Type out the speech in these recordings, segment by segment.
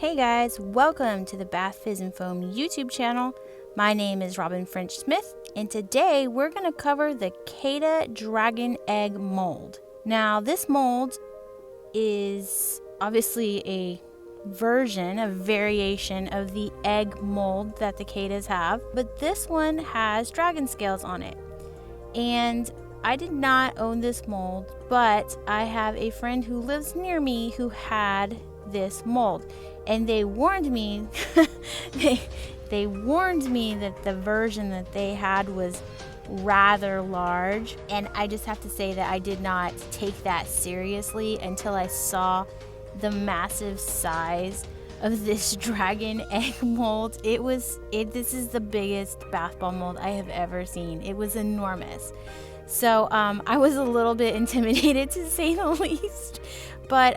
Hey guys, welcome to the Bath Fizz and Foam YouTube channel. My name is Robyn French Smith, and today we're going to cover the Cada Dragon Egg mold. Now, this mold is obviously a variation of the egg mold that the Cadas have, but this one has dragon scales on it. And I did not own this mold, but I have a friend who lives near me who had this mold, and they warned me they warned me that the version that they had was rather large, and I just have to say that I did not take that seriously until I saw the massive size of this dragon egg mold. This is the biggest bath bomb mold I have ever seen. It was enormous. So I was a little bit intimidated, to say the least. But,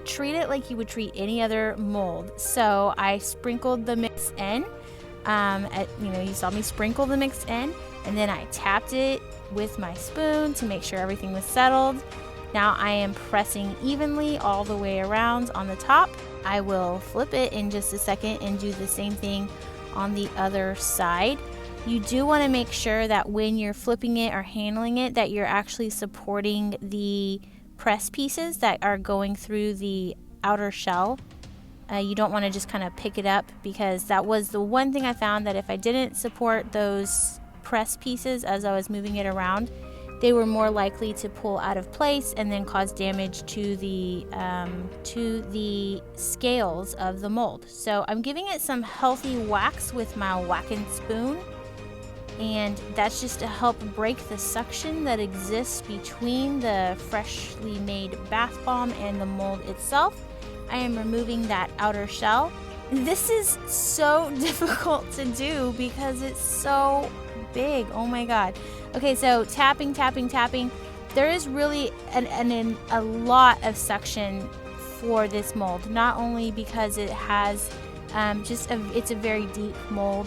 treat it like you would treat any other mold. So I sprinkled the mix in. You saw me sprinkle the mix in. And then I tapped it with my spoon to make sure everything was settled. Now I am pressing evenly all the way around on the top. I will flip it in just a second and do the same thing on the other side. You do want to make sure that when you're flipping it or handling it, that you're actually supporting the press pieces that are going through the outer shell. You don't want to just kind of pick it up, because that was the one thing I found, that if I didn't support those press pieces as I was moving it around, they were more likely to pull out of place and then cause damage to the scales of the mold. So I'm giving it some healthy whacks with my whacking spoon, and that's just to help break the suction that exists between the freshly made bath bomb and the mold itself. I am removing that outer shell. This is so difficult to do because it's so big. Oh my god. Okay, so tapping. There is really a lot of suction for this mold, not only because it has it's a very deep mold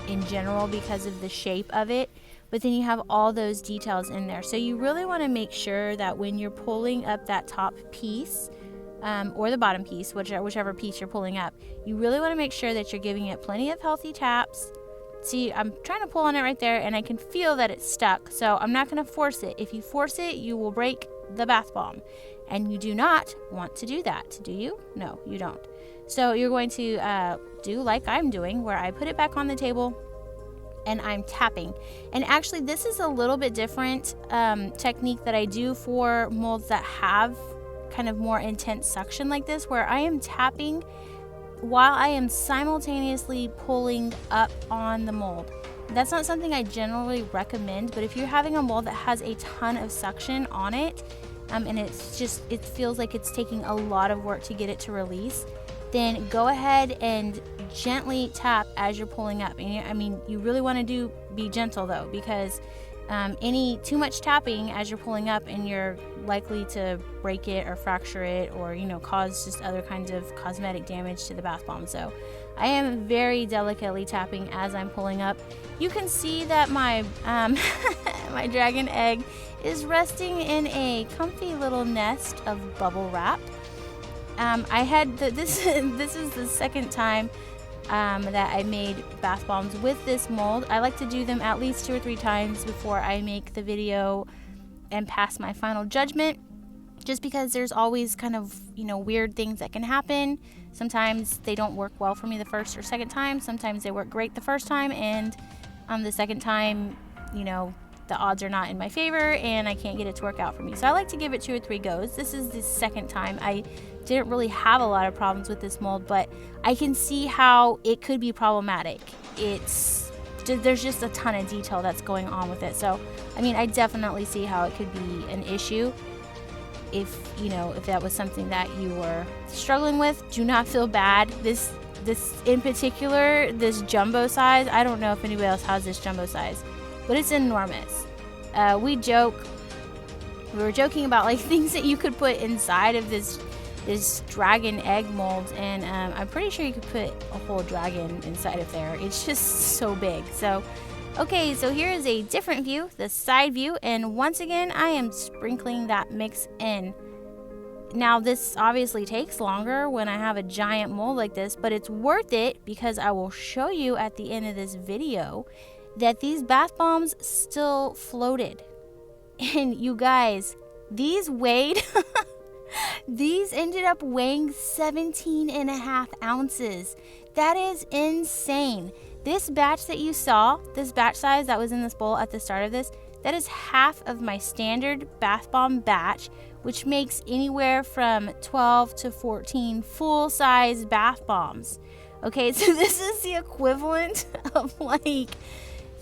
in general because of the shape of it, but then you have all those details in there. So you really want to make sure that when you're pulling up that top piece, or the bottom piece, whichever piece you're pulling up, you really want to make sure that you're giving it plenty of healthy taps. See, I'm trying to pull on it right there, and I can feel that it's stuck, so I'm not going to force it. If you force it, you will break the bath bomb, and you do not want to do that, do you? No, you don't. So you're going to do like I'm doing, where I put it back on the table and I'm tapping. And actually, this is a little bit different technique that I do for molds that have kind of more intense suction like this, where I am tapping while I am simultaneously pulling up on the mold. That's not something I generally recommend, but if you're having a mold that has a ton of suction on it, and it feels like it's taking a lot of work to get it to release, then go ahead and gently tap as you're pulling up. And you really want to be gentle though, because any too much tapping as you're pulling up, and you're likely to break it or fracture it, or cause just other kinds of cosmetic damage to the bath bomb. So I am very delicately tapping as I'm pulling up. You can see that my my dragon egg is resting in a comfy little nest of bubble wrap. I had this is the second time that I made bath bombs with this mold. I like to do them at least 2 or 3 times before I make the video and pass my final judgment, just because there's always kind of weird things that can happen. Sometimes they don't work well for me the first or second time. Sometimes they work great the first time, and the second time the odds are not in my favor and I can't get it to work out for me. So I like to give it 2 or 3 goes. This is the second time. I didn't really have a lot of problems with this mold, but I can see how it could be problematic. There's just a ton of detail that's going on with it. So, I definitely see how it could be an issue. If that was something that you were struggling with, do not feel bad. This in particular, this jumbo size, I don't know if anybody else has this jumbo size, but it's enormous. We were joking about things that you could put inside of this dragon egg mold, and I'm pretty sure you could put a whole dragon inside of there. It's just so big. So okay, so here is a different view, the side view, and once again I am sprinkling that mix in. Now this obviously takes longer when I have a giant mold like this, but it's worth it because I will show you at the end of this video that these bath bombs still floated. And you guys, these weighed, these ended up weighing 17.5 ounces. That is insane. This batch that you saw, this batch size that was in this bowl at the start of this, that is half of my standard bath bomb batch, which makes anywhere from 12 to 14 full-size bath bombs. Okay, so this is the equivalent of like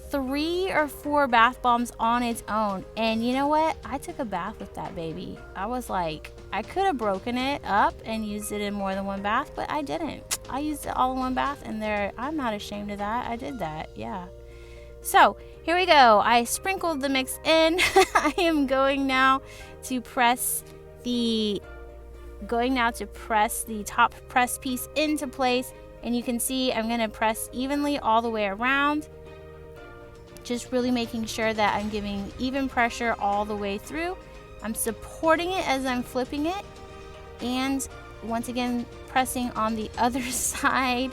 3 or 4 bath bombs on its own. And you know what? I took a bath with that baby. I was like, I could have broken it up and used it in more than one bath, but I didn't. I used it all in one bath, and I'm not ashamed of that. I did that, yeah. So here we go. I sprinkled the mix in. I am going now to press the top press piece into place, and you can see I'm going to press evenly all the way around, just really making sure that I'm giving even pressure all the way through. I'm supporting it as I'm flipping it, and once again pressing on the other side.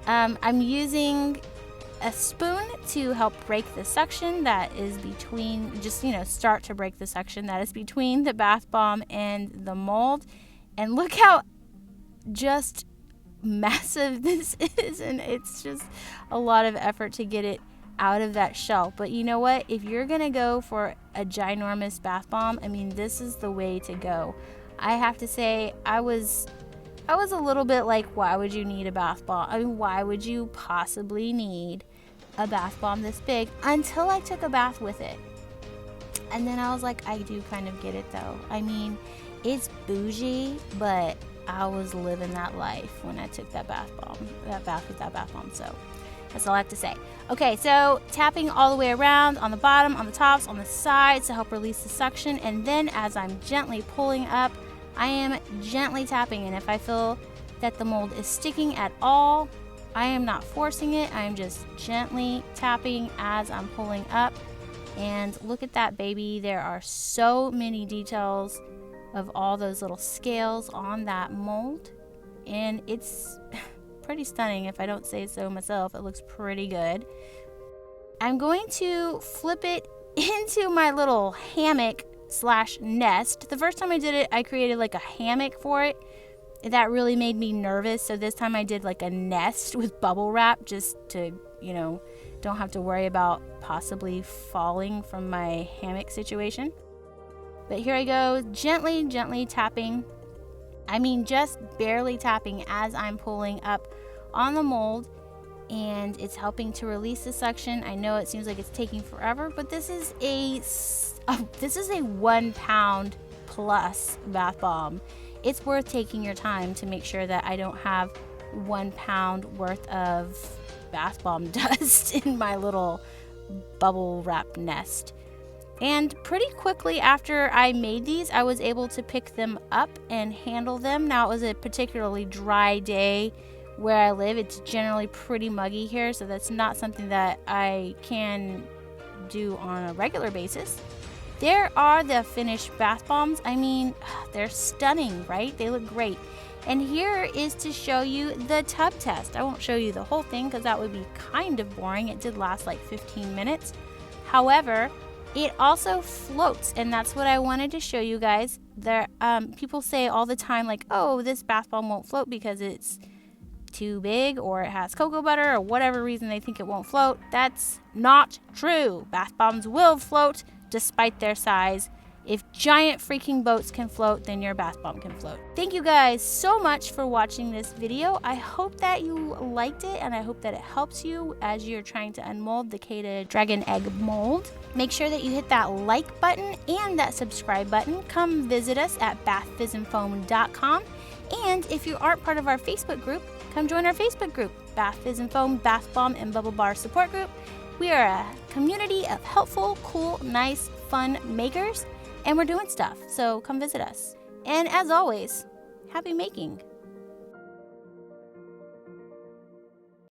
I'm using a spoon to help break the suction that is between, start to break the suction that is between the bath bomb and the mold. And look how just massive this is, and it's just a lot of effort to get it out of that shell. But you know what? If you're gonna go for a ginormous bath bomb, I mean, this is the way to go. I have to say, I was a little bit like, why would you need a bath bomb? I mean, why would you possibly need a bath bomb this big? Until I took a bath with it. And then I was like, I do kind of get it though. I mean, it's bougie, but I was living that life when I took that bath with that bath bomb. So that's all I have to say. Okay, so tapping all the way around, on the bottom, on the tops, on the sides to help release the suction. And then as I'm gently pulling up, I am gently tapping. And if I feel that the mold is sticking at all, I am not forcing it. I am just gently tapping as I'm pulling up. And look at that, baby. There are so many details of all those little scales on that mold. And it's pretty stunning, if I don't say so myself. It looks pretty good. I'm going to flip it into my little hammock / nest. The first time I did it, I created like a hammock for it. That really made me nervous. So this time I did like a nest with bubble wrap, just to, don't have to worry about possibly falling from my hammock situation. But here I go, gently, gently tapping. I mean, just barely tapping as I'm pulling up on the mold, and it's helping to release the suction. I know it seems like it's taking forever, but this is a 1 pound plus bath bomb. It's worth taking your time to make sure that I don't have 1 pound worth of bath bomb dust in my little bubble wrap nest. And pretty quickly after I made these, I was able to pick them up and handle them. Now, it was a particularly dry day where I live. It's generally pretty muggy here, so that's not something that I can do on a regular basis. There are the finished bath bombs. I mean, they're stunning, right? They look great. And here is to show you the tub test. I won't show you the whole thing because that would be kind of boring. It did last like 15 minutes. However, it also floats, and that's what I wanted to show you guys. There, people say all the time, like, oh, this bath bomb won't float because it's too big or it has cocoa butter or whatever reason they think it won't float. That's not true. Bath bombs will float despite their size. If giant freaking boats can float, then your bath bomb can float. Thank you guys so much for watching this video. I hope that you liked it, and I hope that it helps you as you're trying to unmold the Cada Dragon Egg mold. Make sure that you hit that like button and that subscribe button. Come visit us at bathfizzandfoam.com. And if you aren't part of our Facebook group, come join our Facebook group, Bath Fizz and Foam, Bath Bomb, and Bubble Bar Support Group. We are a community of helpful, cool, nice, fun makers, and we're doing stuff, so come visit us. And as always, happy making.